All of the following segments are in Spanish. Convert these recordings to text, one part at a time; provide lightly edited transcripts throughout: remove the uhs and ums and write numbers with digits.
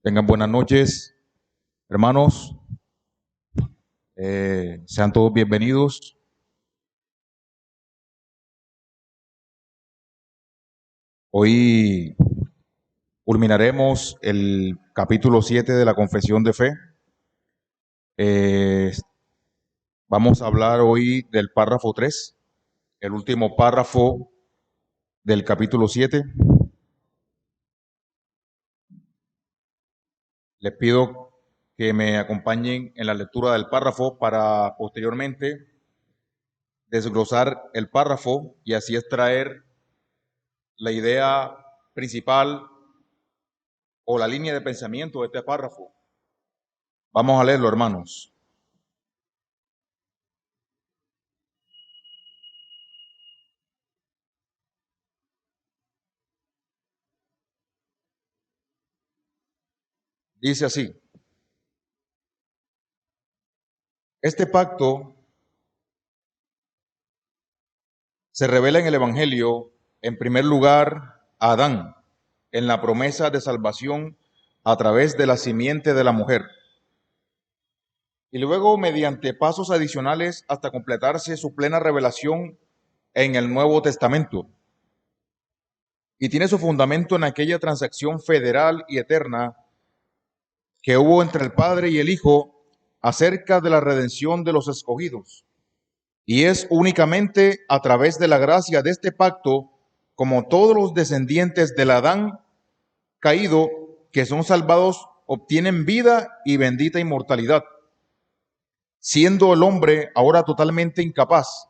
Tengan buenas noches, hermanos. Sean todos bienvenidos. Hoy culminaremos el capítulo 7 de la Confesión de Fe. Eh, Vamos a hablar hoy del párrafo 3, el último párrafo del capítulo 7. Les pido que me acompañen en la lectura del párrafo para posteriormente desglosar el párrafo y así extraer la idea principal o la línea de pensamiento de este párrafo. Vamos a leerlo, hermanos. Dice así: este pacto se revela en el Evangelio, en primer lugar, a Adán, en la promesa de salvación a través de la simiente de la mujer, y luego mediante pasos adicionales hasta completarse su plena revelación en el Nuevo Testamento. Y tiene su fundamento en aquella transacción federal y eterna que hubo entre el Padre y el Hijo acerca de la redención de los escogidos. Y es únicamente a través de la gracia de este pacto, como todos los descendientes del Adán caído que son salvados obtienen vida y bendita inmortalidad, siendo el hombre ahora totalmente incapaz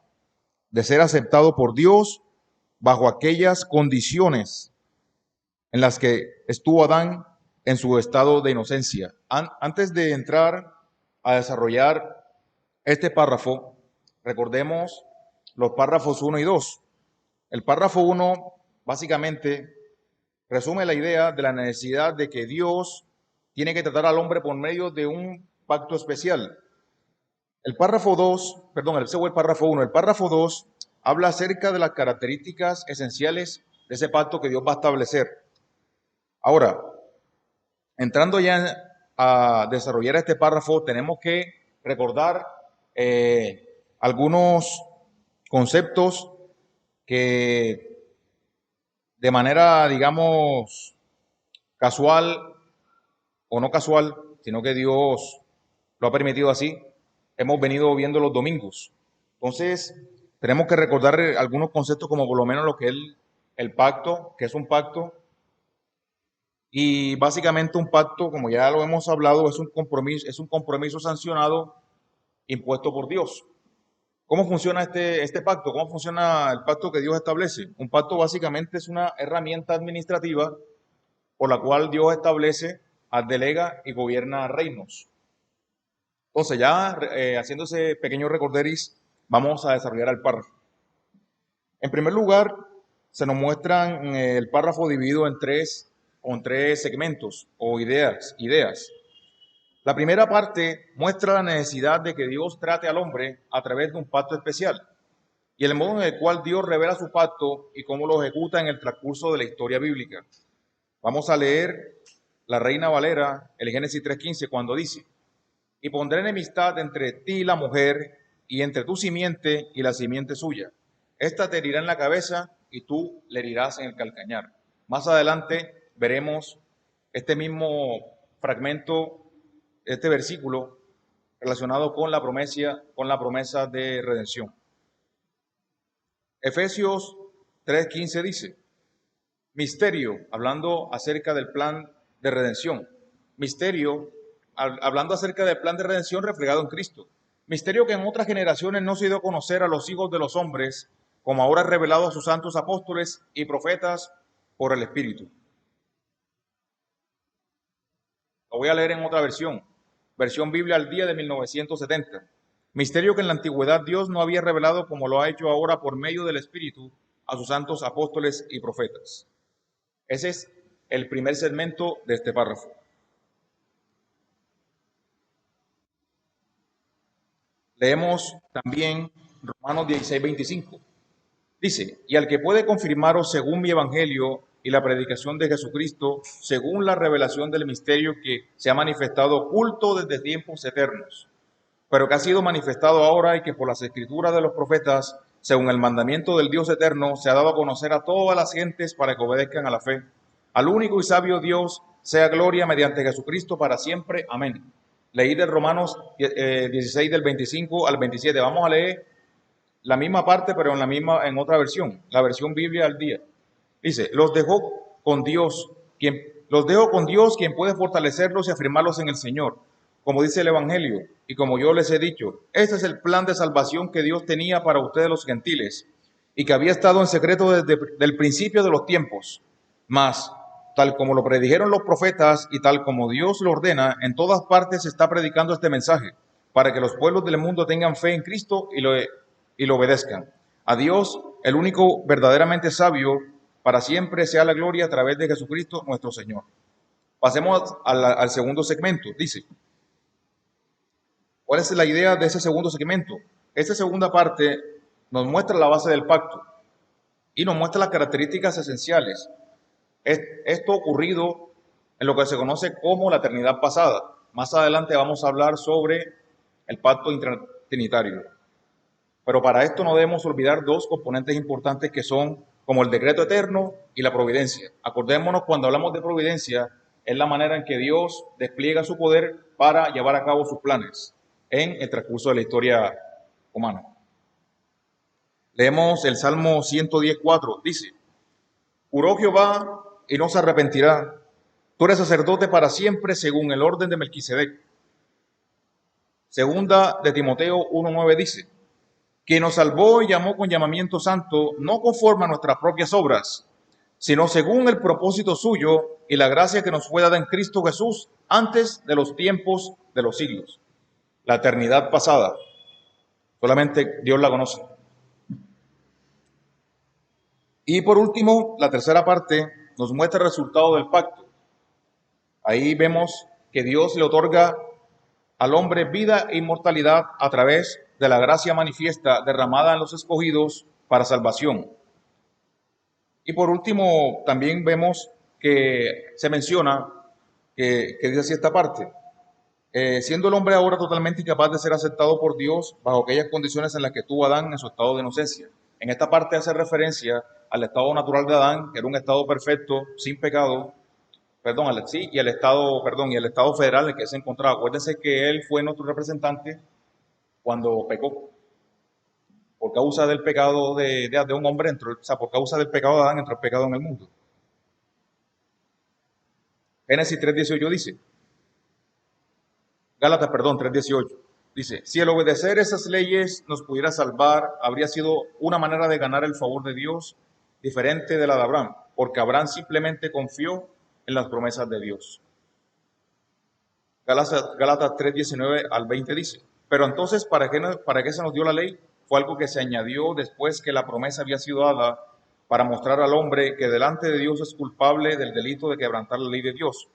de ser aceptado por Dios bajo aquellas condiciones en las que estuvo Adán en su estado de inocencia. Antes de entrar a desarrollar este párrafo, recordemos los párrafos 1 y 2. El párrafo 1 básicamente resume la idea de la necesidad de que Dios tiene que tratar al hombre por medio de un pacto especial. El párrafo 2, perdón, ese fue el párrafo 1. El párrafo 2 habla acerca de las características esenciales de ese pacto que Dios va a establecer. Ahora, entrando ya a desarrollar este párrafo, tenemos que recordar algunos conceptos que de manera, digamos, casual o no casual, sino que Dios lo ha permitido así, hemos venido viendo los domingos. Entonces, tenemos que recordar algunos conceptos como por lo menos lo que es el pacto, que es un pacto, y básicamente un pacto, como ya lo hemos hablado, es un compromiso sancionado, impuesto por Dios. ¿Cómo funciona este pacto? ¿Cómo funciona el pacto que Dios establece? Un pacto básicamente es una herramienta administrativa por la cual Dios establece, delega y gobierna reinos. Entonces, ya haciendo ese pequeño recorderis, vamos a desarrollar el párrafo. En primer lugar, se nos muestra el párrafo dividido en tres segmentos o ideas. La primera parte muestra la necesidad de que Dios trate al hombre a través de un pacto especial y el modo en el cual Dios revela su pacto y cómo lo ejecuta en el transcurso de la historia bíblica. Vamos a leer la Reina Valera, el Génesis 3:15, cuando dice: y pondré enemistad entre ti y la mujer, y entre tu simiente y la simiente suya. Esta te herirá en la cabeza y tú le herirás en el calcañar. Más adelante veremos este mismo fragmento, este versículo relacionado con la promesa de redención. Efesios 3:15 dice: misterio, hablando acerca del plan de redención. Misterio, hablando acerca del plan de redención reflejado en Cristo. Misterio que en otras generaciones no se dio a conocer a los hijos de los hombres, como ahora revelado a sus santos apóstoles y profetas por el Espíritu. Lo voy a leer en otra versión Biblia al día de 1970. Misterio que en la antigüedad Dios no había revelado como lo ha hecho ahora por medio del Espíritu a sus santos apóstoles y profetas. Ese es el primer segmento de este párrafo. Leemos también Romanos 16:25. Dice: y al que puede confirmaros según mi evangelio y la predicación de Jesucristo según la revelación del misterio que se ha manifestado oculto desde tiempos eternos, pero que ha sido manifestado ahora y que por las escrituras de los profetas, según el mandamiento del Dios eterno, se ha dado a conocer a todas las gentes para que obedezcan a la fe. Al único y sabio Dios sea gloria mediante Jesucristo para siempre. Amén. Leí de Romanos 16 del 25 al 27. Vamos a leer la misma parte, pero en otra versión, la versión Biblia al día. Dice, los dejo con Dios, quien puede fortalecerlos y afirmarlos en el Señor, como dice el Evangelio, y como yo les he dicho, este es el plan de salvación que Dios tenía para ustedes los gentiles, y que había estado en secreto desde el principio de los tiempos. Mas, tal como lo predijeron los profetas y tal como Dios lo ordena, en todas partes se está predicando este mensaje, para que los pueblos del mundo tengan fe en Cristo y lo obedezcan. A Dios, el único verdaderamente sabio, para siempre sea la gloria a través de Jesucristo nuestro Señor. Pasemos al segundo segmento. Dice, ¿cuál es la idea de ese segundo segmento? Esta segunda parte nos muestra la base del pacto y nos muestra las características esenciales. Esto ocurrido en lo que se conoce como la eternidad pasada. Más adelante vamos a hablar sobre el pacto trinitario. Pero para esto no debemos olvidar dos componentes importantes que son como el decreto eterno y la providencia. Acordémonos, cuando hablamos de providencia, es la manera en que Dios despliega su poder para llevar a cabo sus planes en el transcurso de la historia humana. Leemos el Salmo 110:4, dice, juró Jehová y no se arrepentirá, tú eres sacerdote para siempre según el orden de Melquisedec. Segunda de Timoteo 1:9 dice, que nos salvó y llamó con llamamiento santo, no conforme a nuestras propias obras, sino según el propósito suyo y la gracia que nos fue dada en Cristo Jesús antes de los tiempos de los siglos. La eternidad pasada, solamente Dios la conoce. Y por último, la tercera parte nos muestra el resultado del pacto. Ahí vemos que Dios le otorga al hombre vida e inmortalidad a través de la gracia manifiesta derramada en los escogidos para salvación. Y por último, también vemos que se menciona que dice así esta parte, siendo el hombre ahora totalmente incapaz de ser aceptado por Dios bajo aquellas condiciones en las que tuvo Adán en su estado de inocencia. En esta parte hace referencia al estado natural de Adán, que era un estado perfecto, sin pecado, y el estado federal en el que se encontraba. Acuérdense que él fue nuestro representante cuando pecó. Por causa del pecado de un hombre, por causa del pecado de Adán, entró el pecado en el mundo. Génesis 3:18 dice, Gálatas 3:18, dice, si el obedecer esas leyes nos pudiera salvar, habría sido una manera de ganar el favor de Dios diferente de la de Abraham, porque Abraham simplemente confió en las promesas de Dios. Gálatas 3:19 al 20 dice, pero entonces, ¿para qué se nos dio la ley? Fue algo que se añadió después que la promesa había sido dada para mostrar al hombre que delante de Dios es culpable del delito de quebrantar la ley de Dios.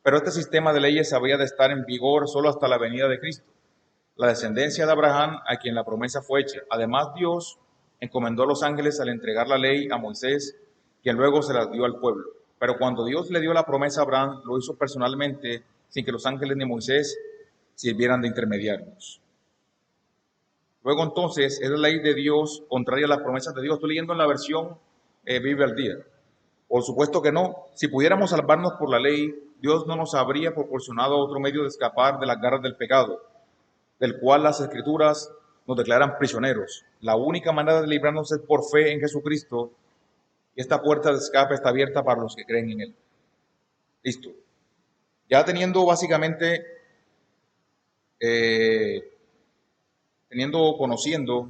Pero este sistema de leyes había de estar en vigor solo hasta la venida de Cristo, la descendencia de Abraham, a quien la promesa fue hecha. Además, Dios encomendó a los ángeles al entregar la ley a Moisés, quien luego se la dio al pueblo. Pero cuando Dios le dio la promesa a Abraham, lo hizo personalmente, sin que los ángeles ni Moisés sirvieran de intermediarios. Luego entonces, es la ley de Dios contraria a las promesas de Dios. Estoy leyendo en la versión Biblia al día. Por supuesto que no. Si pudiéramos salvarnos por la ley, Dios no nos habría proporcionado otro medio de escapar de las garras del pecado, del cual las Escrituras nos declaran prisioneros. La única manera de librarnos es por fe en Jesucristo, y esta puerta de escape está abierta para los que creen en Él. Listo. Ya básicamente, conociendo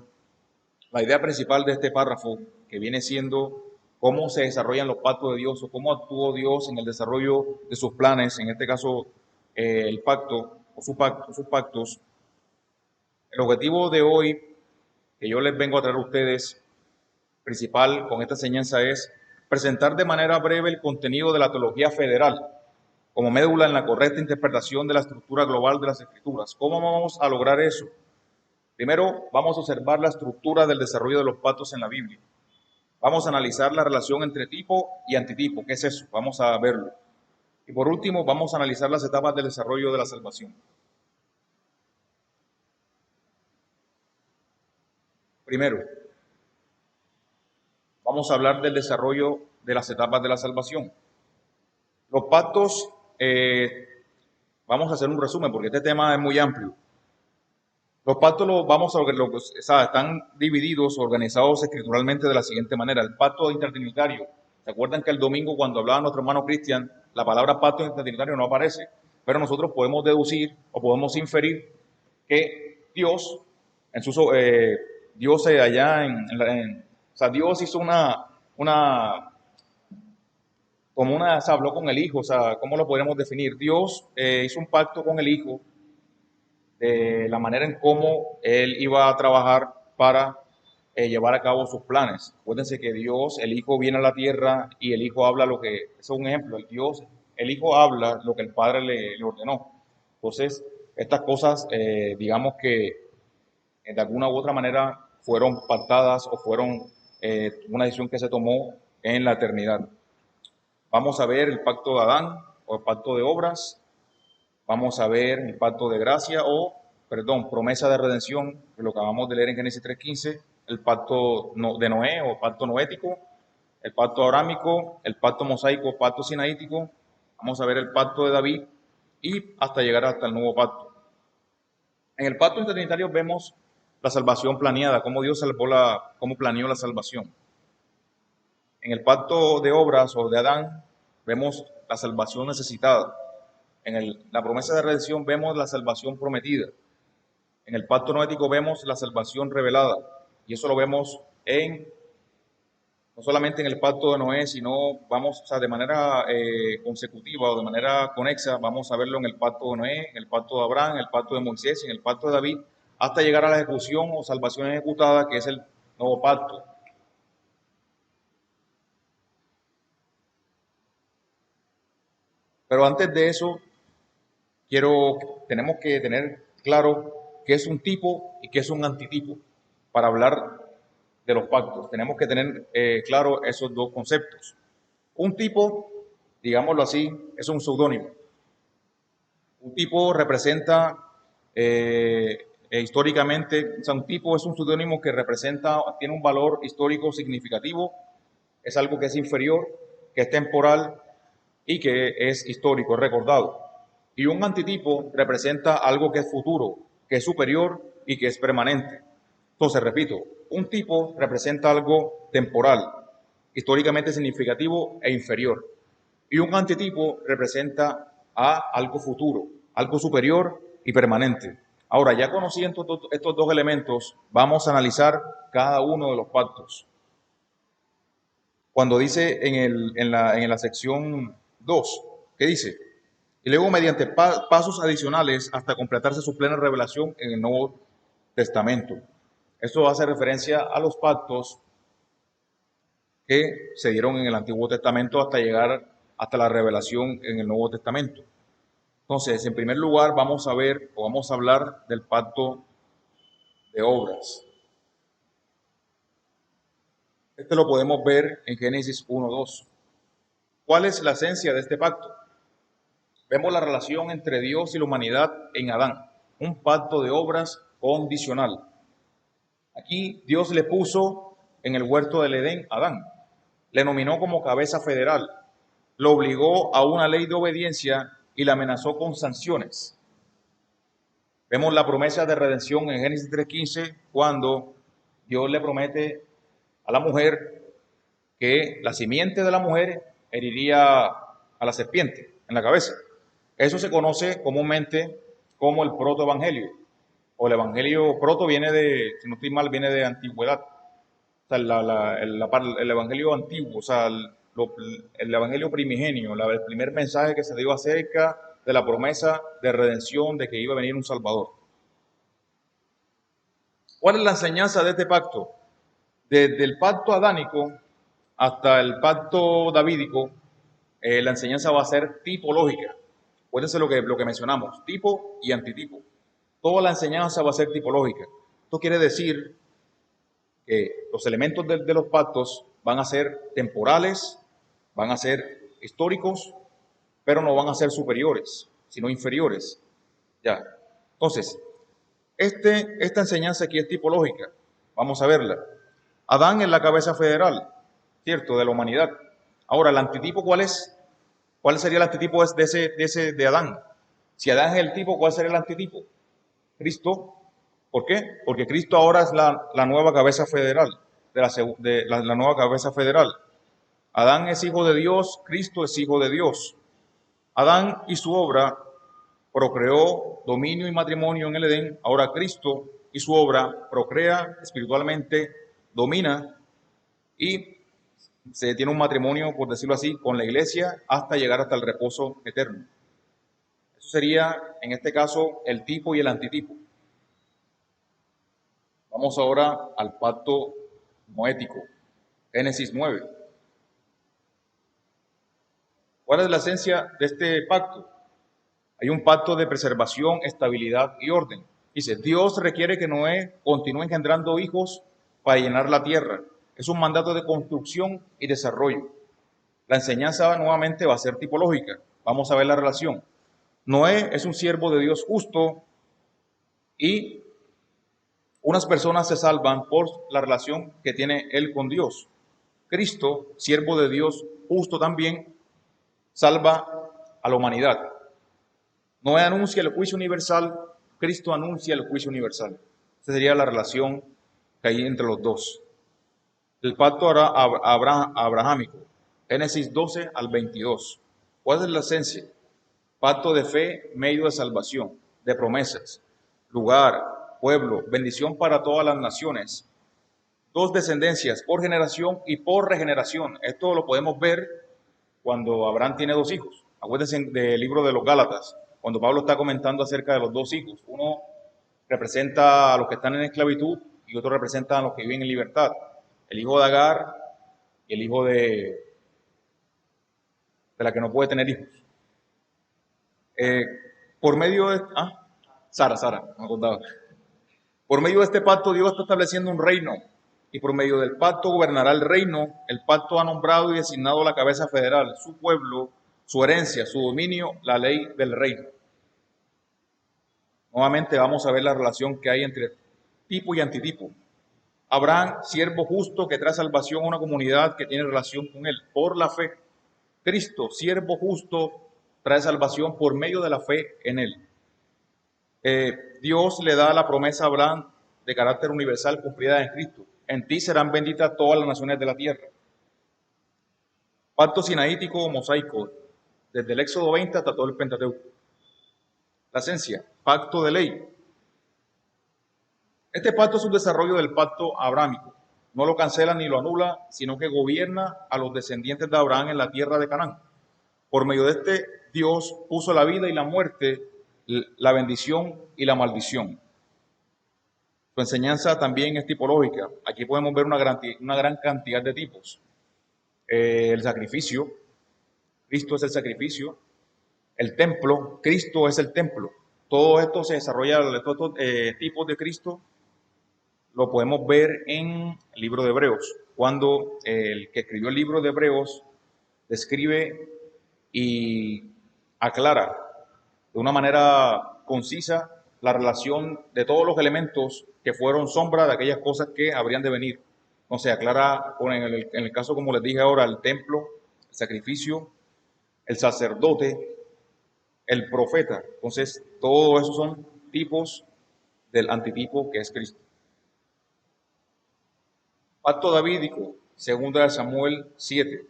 la idea principal de este párrafo, que viene siendo cómo se desarrollan los pactos de Dios o cómo actuó Dios en el desarrollo de sus planes, en este caso el pacto o sus pactos. El objetivo de hoy que yo les vengo a traer a ustedes, principal con esta enseñanza, es presentar de manera breve el contenido de la teología federal como médula en la correcta interpretación de la estructura global de las Escrituras. ¿Cómo vamos a lograr eso? Primero, vamos a observar la estructura del desarrollo de los pactos en la Biblia. Vamos a analizar la relación entre tipo y antitipo. ¿Qué es eso? Vamos a verlo. Y por último, vamos a analizar las etapas del desarrollo de la salvación. Primero, vamos a hablar del desarrollo de las etapas de la salvación. Los pactos, vamos a hacer un resumen porque este tema es muy amplio. Los pactos están divididos, organizados escrituralmente de la siguiente manera. El pacto intertrinitario. ¿Se acuerdan que el domingo cuando hablaba nuestro hermano Cristian, la palabra pacto intertrinitario no aparece? Pero nosotros podemos deducir o podemos inferir que Dios, Dios allá o sea, Dios hizo se habló con el Hijo, o sea, ¿cómo lo podríamos definir? Dios hizo un pacto con el Hijo de la manera en cómo él iba a trabajar para llevar a cabo sus planes. Acuérdense que Dios, el Hijo viene a la tierra y el Hijo habla lo que, eso es un ejemplo, el Hijo habla lo que el Padre le ordenó. Entonces, estas cosas, digamos que de alguna u otra manera fueron pactadas o fueron una decisión que se tomó en la eternidad. Vamos a ver el pacto de Adán o el pacto de obras. Vamos a ver el pacto de gracia promesa de redención, que lo acabamos de leer en Génesis 3:15, el pacto de Noé o pacto noético, el pacto abrahámico, el pacto mosaico, pacto sinaítico. Vamos a ver el pacto de David y hasta llegar hasta el nuevo pacto. En el pacto intertrinitario vemos la salvación planeada, cómo Dios cómo planeó la salvación. En el pacto de obras o de Adán vemos la salvación necesitada. En la promesa de redención vemos la salvación prometida. En el pacto noético vemos la salvación revelada. Y eso lo vemos no solamente en el pacto de Noé, sino de manera consecutiva o de manera conexa, vamos a verlo en el pacto de Noé, en el pacto de Abraham, en el pacto de Moisés, en el pacto de David, hasta llegar a la ejecución o salvación ejecutada, que es el nuevo pacto. Pero antes de eso, tenemos que tener claro qué es un tipo y qué es un antitipo para hablar de los pactos. Tenemos que tener claro esos dos conceptos. Un tipo, digámoslo así, es un seudónimo. Un tipo representa históricamente, o sea, un tipo es un seudónimo que tiene un valor histórico significativo, es algo que es inferior, que es temporal y que es histórico, es recordado. Y un antitipo representa algo que es futuro, que es superior y que es permanente. Entonces, repito, un tipo representa algo temporal, históricamente significativo e inferior. Y un antitipo representa a algo futuro, algo superior y permanente. Ahora, ya conociendo estos dos elementos, vamos a analizar cada uno de los pactos. Cuando dice en la sección 2, ¿qué dice? Y luego mediante pasos adicionales hasta completarse su plena revelación en el Nuevo Testamento. Esto hace referencia a los pactos que se dieron en el Antiguo Testamento hasta llegar hasta la revelación en el Nuevo Testamento. Entonces, en primer lugar, vamos a hablar del pacto de obras. Este lo podemos ver en Génesis 1:2. ¿Cuál es la esencia de este pacto? Vemos la relación entre Dios y la humanidad en Adán, un pacto de obras condicional. Aquí Dios le puso en el huerto del Edén a Adán, le nominó como cabeza federal, lo obligó a una ley de obediencia y le amenazó con sanciones. Vemos la promesa de redención en Génesis 3:15, cuando Dios le promete a la mujer que la simiente de la mujer heriría a la serpiente en la cabeza. Eso se conoce comúnmente como el protoevangelio, o el evangelio proto si no estoy mal, viene de antigüedad. O sea, el evangelio antiguo, o sea, el evangelio primigenio, el primer mensaje que se dio acerca de la promesa de redención, de que iba a venir un Salvador. ¿Cuál es la enseñanza de este pacto? Desde el pacto adánico hasta el pacto davídico, la enseñanza va a ser tipológica. Acuérdense lo que mencionamos, tipo y antitipo. Toda la enseñanza va a ser tipológica. Esto quiere decir que los elementos de los pactos van a ser temporales, van a ser históricos, pero no van a ser superiores, sino inferiores. Ya. Entonces, esta enseñanza aquí es tipológica. Vamos a verla. Adán es la cabeza federal, ¿cierto?, de la humanidad. Ahora, ¿el antitipo cuál es? ¿Cuál sería el antitipo de Adán? Si Adán es el tipo, ¿cuál sería el antitipo? Cristo. ¿Por qué? Porque Cristo ahora es la nueva cabeza federal, la nueva cabeza federal. Adán es hijo de Dios, Cristo es hijo de Dios. Adán y su obra procreó dominio y matrimonio en el Edén. Ahora Cristo y su obra procrea espiritualmente, domina y se tiene un matrimonio, por decirlo así, con la iglesia hasta llegar hasta el reposo eterno. Eso sería, en este caso, el tipo y el antitipo. Vamos ahora al pacto noético, Génesis 9. ¿Cuál es la esencia de este pacto? Hay un pacto de preservación, estabilidad y orden. Dice, Dios requiere que Noé continúe engendrando hijos para llenar la tierra. Es un mandato de construcción y desarrollo. La enseñanza nuevamente va a ser tipológica. Vamos a ver la relación. Noé es un siervo de Dios justo y unas personas se salvan por la relación que tiene él con Dios. Cristo, siervo de Dios justo también, salva a la humanidad. Noé anuncia el juicio universal, Cristo anuncia el juicio universal. Esa sería la relación que hay entre los dos. El pacto abrahámico, Génesis 12 al 22. ¿Cuál es la esencia? Pacto de fe, medio de salvación, de promesas, lugar, pueblo, bendición para todas las naciones, dos descendencias por generación y por regeneración. Esto lo podemos ver cuando Abraham tiene dos hijos. Acuérdense del libro de los Gálatas, cuando Pablo está comentando acerca de los dos hijos. Uno representa a los que están en esclavitud y otro representa a los que viven en libertad. El hijo de Agar y el hijo de la que no puede tener hijos. Por medio de... Sara, me acordaba. Por medio de este pacto Dios está estableciendo un reino y por medio del pacto gobernará el reino. El pacto ha nombrado y designado la cabeza federal, su pueblo, su herencia, su dominio, la ley del reino. Nuevamente vamos a ver la relación que hay entre tipo y antitipo. Abraham, siervo justo que trae salvación a una comunidad que tiene relación con él por la fe. Cristo, siervo justo, trae salvación por medio de la fe en él. Dios le da la promesa a Abraham de carácter universal cumplida en Cristo. En ti serán benditas todas las naciones de la tierra. Pacto sinaítico o mosaico, desde el Éxodo 20 hasta todo el Pentateuco. La esencia, pacto de ley. Este pacto es un desarrollo del pacto abrámico. No lo cancela ni lo anula, sino que gobierna a los descendientes de Abraham en la tierra de Canaán. Por medio de este, Dios puso la vida y la muerte, la bendición y la maldición. Su enseñanza también es tipológica. Aquí podemos ver una gran cantidad de tipos. El sacrificio, Cristo es el sacrificio. El templo, Cristo es el templo. Todo esto se desarrolla, estos tipos de Cristo, lo podemos ver en el libro de Hebreos, cuando el que escribió el libro de Hebreos describe y aclara de una manera concisa la relación de todos los elementos que fueron sombra de aquellas cosas que habrían de venir. O sea, aclara en el caso, como les dije ahora, el templo, el sacrificio, el sacerdote, el profeta. Entonces, todos esos son tipos del antitipo que es Cristo. Pacto davídico, segunda de Samuel 7.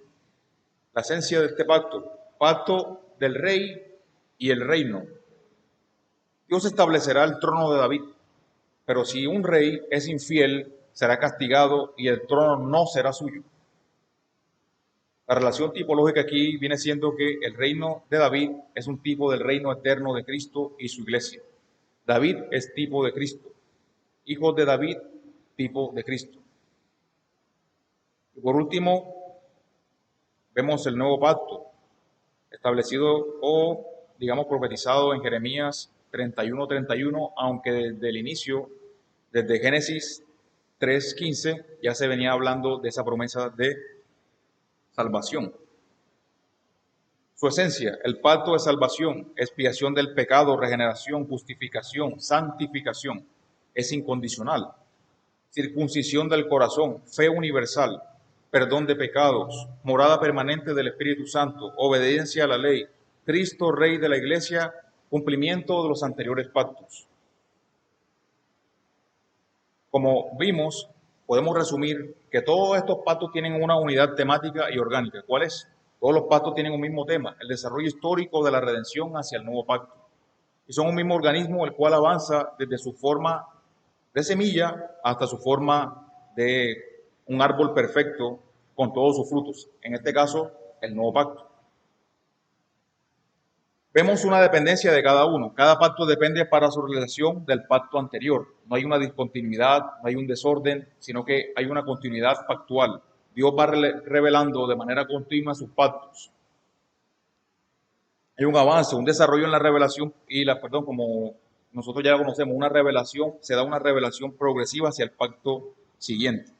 La esencia de este pacto del rey y el reino. Dios establecerá el trono de David, pero si un rey es infiel, será castigado y el trono no será suyo. La relación tipológica aquí viene siendo que el reino de David es un tipo del reino eterno de Cristo y su iglesia. David es tipo de Cristo. Hijos de David, tipo de Cristo. Y por último, vemos el nuevo pacto, establecido o, digamos, profetizado en Jeremías 31:31, aunque desde el inicio, desde Génesis 3:15 ya se venía hablando de esa promesa de salvación. Su esencia, el pacto de salvación, expiación del pecado, regeneración, justificación, santificación, es incondicional. Circuncisión del corazón, fe universal, perdón de pecados, morada permanente del Espíritu Santo, obediencia a la ley, Cristo Rey de la Iglesia, cumplimiento de los anteriores pactos. Como vimos, podemos resumir que todos estos pactos tienen una unidad temática y orgánica. ¿Cuál es? Todos los pactos tienen un mismo tema, el desarrollo histórico de la redención hacia el nuevo pacto. Y son un mismo organismo el cual avanza desde su forma de semilla hasta su forma de un árbol perfecto con todos sus frutos. En este caso, el nuevo pacto. Vemos una dependencia de cada uno. Cada pacto depende para su relación del pacto anterior. No hay una discontinuidad, no hay un desorden, sino que hay una continuidad pactual. Dios va revelando de manera continua sus pactos. Hay un avance, un desarrollo en la revelación como nosotros ya lo conocemos, una revelación, se da una revelación progresiva hacia el pacto siguiente.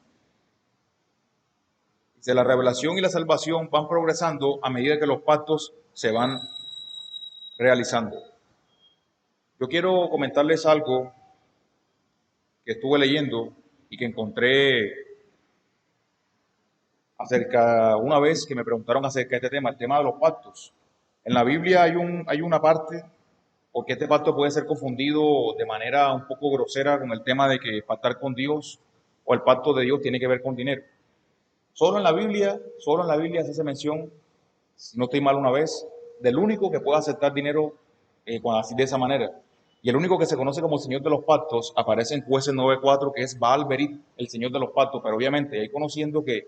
La revelación y la salvación van progresando a medida que los pactos se van realizando. Yo quiero comentarles algo que estuve leyendo y que encontré una vez que me preguntaron acerca de este tema, el tema de los pactos. En la Biblia hay una parte, porque este pacto puede ser confundido de manera un poco grosera con el tema de que pactar con Dios o el pacto de Dios tiene que ver con dinero. Solo en la Biblia se hace mención, si no estoy mal una vez, del único que puede aceptar dinero así de esa manera. Y el único que se conoce como el Señor de los Pactos aparece en Jueces 9:4, que es Baal-Berit, el Señor de los Pactos. Pero obviamente, ahí conociendo que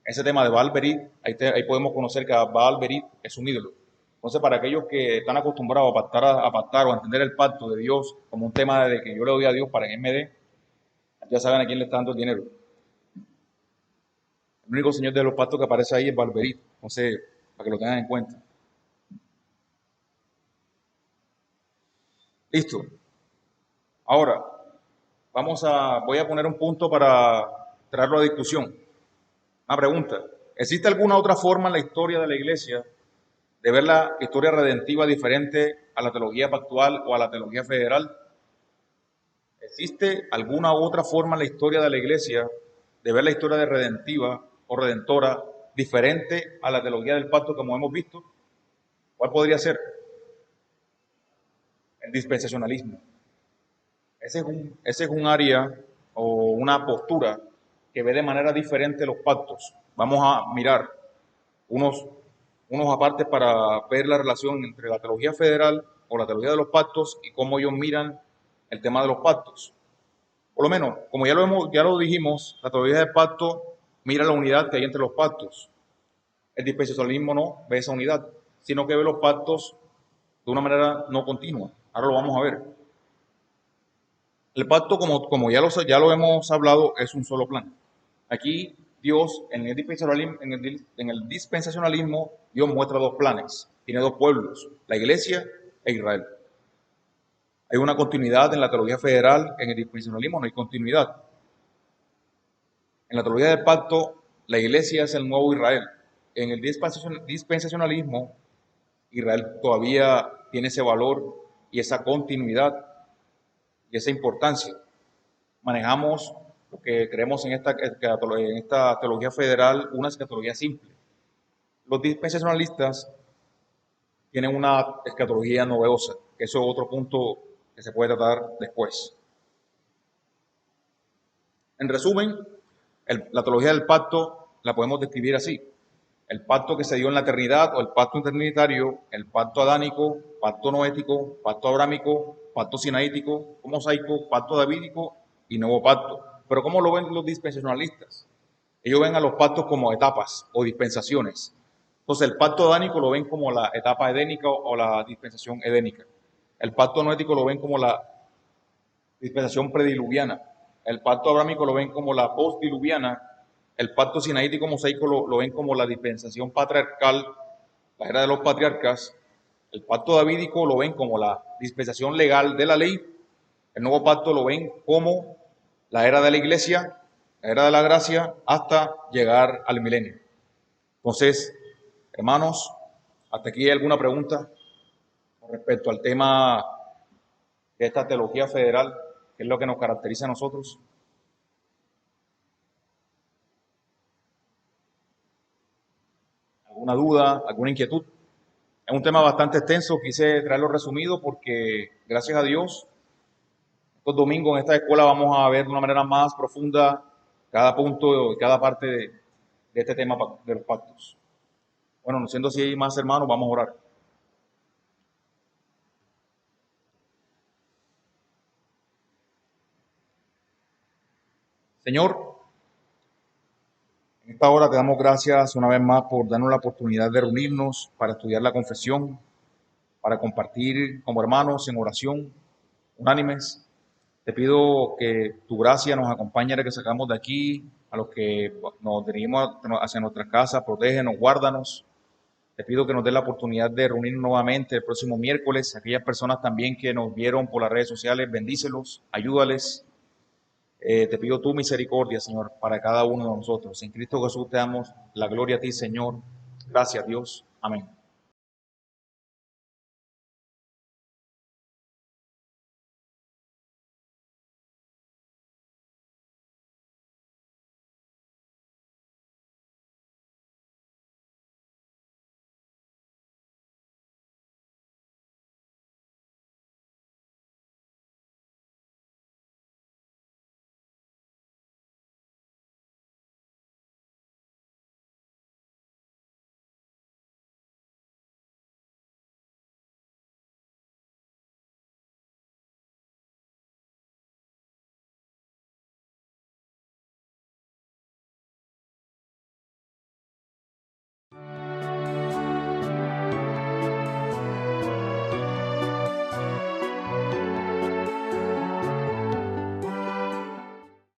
ese tema de Baal-Berit, ahí podemos conocer que Baal-Berit es un ídolo. Entonces, para aquellos que están acostumbrados a pactar o a entender el pacto de Dios como un tema de que yo le doy a Dios para que Él me dé, ya saben a quién le está dando el dinero. El único Señor de los Pactos que aparece ahí es Baal-Berit. Entonces, para que lo tengan en cuenta. Listo. Ahora, voy a poner un punto para traerlo a discusión. Una pregunta. ¿Existe alguna otra forma en la historia de la Iglesia de ver la historia redentiva diferente a la teología pactual o a la teología federal? ¿Existe alguna otra forma en la historia de la Iglesia de ver la historia de redentiva o redentora diferente a la teología del pacto como hemos visto? ¿Cuál podría ser? El dispensacionalismo. Ese es un área o una postura que ve de manera diferente los pactos. Vamos a mirar unos aparte para ver la relación entre la teología federal o la teología de los pactos y cómo ellos miran el tema de los pactos. Por lo menos, como ya lo dijimos, la teología del pacto mira la unidad que hay entre los pactos. El dispensacionalismo no ve esa unidad, sino que ve los pactos de una manera no continua. Ahora lo vamos a ver. El pacto, como ya lo hemos hablado, es un solo plan. Aquí Dios, en el dispensacionalismo, Dios muestra dos planes. Tiene dos pueblos, la Iglesia e Israel. Hay una continuidad en la teología federal, en el dispensacionalismo no hay continuidad. En la teología del pacto, la Iglesia es el nuevo Israel. En el dispensacionalismo, Israel todavía tiene ese valor y esa continuidad y esa importancia. Manejamos lo que creemos en esta teología federal, una escatología simple. Los dispensacionalistas tienen una escatología novedosa, que eso es otro punto que se puede tratar después. En resumen, la teología del pacto la podemos describir así. El pacto que se dio en la eternidad o el pacto internitario, el pacto adánico, pacto noético, pacto abrámico, pacto sinaítico, mosaico, pacto davídico y nuevo pacto. Pero ¿cómo lo ven los dispensacionalistas? Ellos ven a los pactos como etapas o dispensaciones. Entonces el pacto adánico lo ven como la etapa edénica o la dispensación edénica. El pacto noético lo ven como la dispensación prediluviana. El pacto abrámico lo ven como la postdiluviana. El pacto sinaítico mosaico lo ven como la dispensación patriarcal, la era de los patriarcas. El pacto davídico lo ven como la dispensación legal de la ley. El nuevo pacto lo ven como la era de la iglesia, la era de la gracia, hasta llegar al milenio. Entonces, hermanos, hasta aquí hay alguna pregunta con respecto al tema de esta teología federal, que es lo que nos caracteriza a nosotros. ¿Alguna duda, alguna inquietud? Es un tema bastante extenso, quise traerlo resumido porque, gracias a Dios, estos domingos en esta escuela vamos a ver de una manera más profunda cada punto y cada parte de este tema de los pactos. Bueno, no siendo así más hermanos, vamos a orar. Señor, en esta hora te damos gracias una vez más por darnos la oportunidad de reunirnos para estudiar la confesión, para compartir como hermanos en oración, unánimes. Te pido que tu gracia nos acompañe a que sacamos de aquí, a los que nos dirigimos hacia nuestras casas, protégenos, guárdanos. Te pido que nos dé la oportunidad de reunirnos nuevamente el próximo miércoles. Aquellas personas también que nos vieron por las redes sociales, bendícelos, ayúdales. Te pido tu misericordia, Señor, para cada uno de nosotros. En Cristo Jesús te damos la gloria a ti, Señor. Gracias, Dios. Amén.